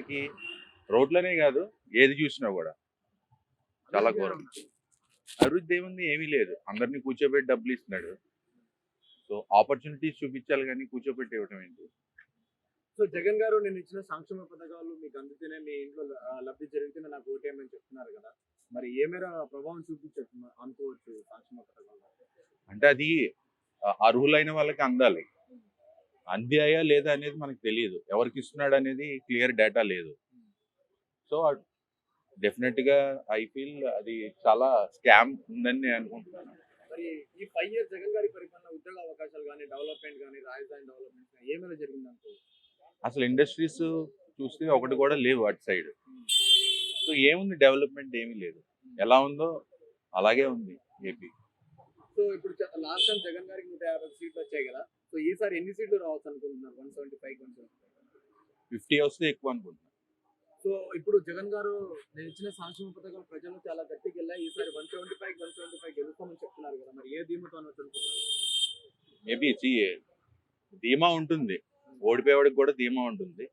కి రోడ్లనే కాదు, ఏది చూసినా కూడా చాలా ఘోరం. అభివృద్ధి ఏముంది, ఏమీ లేదు. అందరినీ కూర్చోబెట్టి డబ్బులు ఇస్తున్నాడు. సో ఆపర్చునిటీస్ చూపించాలి కానీ కూర్చోబెట్టి ఇవ్వటం ఏంటి? సో జగన్ గారు నేను ఇచ్చిన సంక్షేమ పథకాలు మీకు అందుతేనే మీ ఇంట్లో లబ్ధి జరిగితేనే నాకు ఓటేయమని చెప్తున్నారు కదా. మరి ఏ మేర ప్రభావం చూపించచ్చు అనుకోవచ్చు సంక్షేమ పథకాలు? అంటే అది అర్హులైన వాళ్ళకి అందాలి. అందాయా లేదా అనేది మనకు తెలియదు. ఎవరికి ఇస్తున్నాడు అనేది క్లియర్ డేటా లేదు. సో డెఫినెట్ గా ఐ ఫీల్ అది చాలా స్కామ్ ఉందని నేను అనుకుంటున్నాను. మరి ఈ 5 ఇయర్స్ జగన్ గారి పరిపాలన ఉద్యోగ అవకాశాలు కానీ డెవలప్మెంట్ కానీ రాజధాని డెవలప్మెంట్ కానీ ఏమైనా జరిగింది అనుకోవచ్చు? అసలు ఇండస్ట్రీస్ చూస్తే ఒకటి కూడా లేవు అటు సైడ్. సో ఏముంది, డెవలప్మెంట్ ఏమీ లేదు. ఎలా ఉందో అలాగే ఉంది ఏపీ. సో ఇప్పుడు లాస్ట్ టైం జగన్ గారికి 150 సీట్లు వచ్చాయి కదా. సో ఈసారి ఎన్ని సీట్లు రావచ్చు అనుకుంటున్నారు? 175 50 వస్తే ఎక్కువ అనుకుంటున్నాను. సో ఇప్పుడు జగన్ గారు నేను ఇచ్చిన సంక్షేమ పథకాలు ప్రజలు చాలా గట్టికి వెళ్ళాయి. ఈసారి 175 గెలుస్తామని చెప్తున్నారు కదా. మరి ఏ ధీమాతో అనొచ్చు అనుకుంటున్నారు? మేబీ ధీమా ఉంటుంది, ఓడిపోయేవాడికి కూడా ధీమా ఉంటుంది,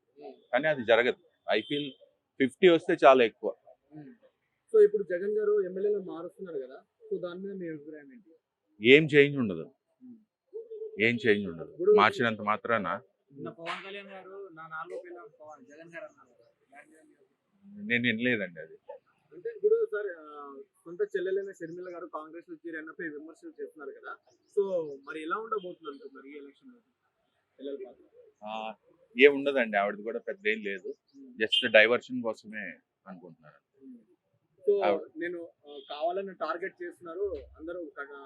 కానీ అది జరగదు. ఐ ఫీల్ 50 వస్తే చాలా ఎక్కువ. సో ఇప్పుడు జగన్ గారు ఎమ్మెల్యేలు మారుస్తున్నారు కదా. సో దాని మీద మీ అభిప్రాయం ఏంటి? ఏం చేంజ్ ఉండదు, ఏం చేంజ్ ఉండదు. మార్చినంత మాత్రాన పవన్ కళ్యాణ్ గారు నా నాలుగో పిల్లలు జగన్ గారు అన్నారు. నేను వినలేదండి అది. అంటే ఇప్పుడు సార్ సొంత చెల్లెలైన షర్మిల గారు కాంగ్రెస్ లో చేరినపై విమర్శలు చేస్తున్నారు కదా. సో మరి ఎలా ఉండబోతుంది అనుకుంటున్నారు ఈ ఎలక్షన్ లో పిల్లల పాత్ర? ఏముండదండి, ఆవిడది కూడా పెద్ద ఏం లేదు. జస్ట్ డైవర్షన్ కోసమే అనుకుంటున్నారు. సో నేను కావాలని టార్గెట్ చేస్తున్నారు అందరూ,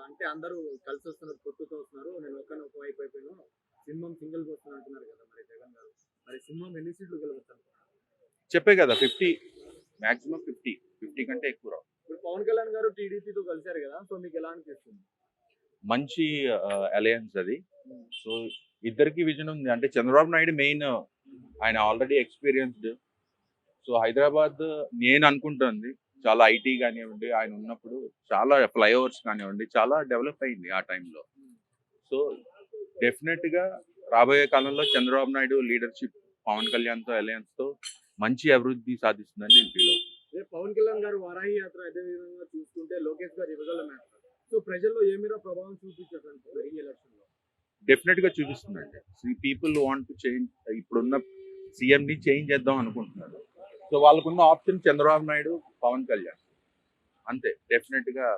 అంటే అందరూ కలిసి వస్తున్నారు, పొత్తుతో వస్తున్నారు, నేను ఒక వైపు అయిపోయాను, సింహం సింగిల్ గా వస్తున్నా అంటున్నారు కదా మరి జగన్ గారు. మరి సింహం ఎన్ని సీట్లు గెలుస్తారు? చెప్పే కదా 50, మాక్సిమం 50 కంటే ఎక్కువ రావు. ఇప్పుడు పవన్ కళ్యాణ్ గారు టీడీపీతో కలిశారు కదా. సో మీకు ఎలా అనిపిస్తుంది? మంచి అలయన్స్ అది. సో ఇద్దరికి విజన్ ఉంది. అంటే చంద్రబాబు నాయుడు మెయిన్, ఆయన ఆల్రెడీ ఎక్స్పీరియన్స్డ్. సో హైదరాబాద్ నేను అనుకుంటుంది చాలా ఐటీ కానివ్వండి, ఆయన ఉన్నప్పుడు చాలా ఫ్లైఓవర్స్ కానివ్వండి చాలా డెవలప్ అయింది ఆ టైంలో. సో డెఫినెట్ గా రాబోయే కాలంలో చంద్రబాబు నాయుడు లీడర్షిప్ పవన్ కళ్యాణ్తో అలయన్స్తో మంచి అభివృద్ధి సాధిస్తుందని నేను ఫీల్ అవుతాను. పవన్ కళ్యాణ్ గారు వారాహి యాత్ర అదే విధంగా చూసుకుంటే లోకేష్ గారు యువగల మ్యాటర్. సో ప్రజల్లో ఏ మీద ప్రభావం చూపించారు ఈ ఎలక్షన్ లో? డెఫినెట్ గా చూపిస్తుందండి. People want to change. ఇప్పుడున్న సీఎం ని చేంజ్ చేద్దాం అనుకుంటున్నారు. సో వాళ్ళకున్న ఆప్షన్ చంద్రబాబు నాయుడు, పవన్ కళ్యాణ్, అంతే. డెఫినెట్ గా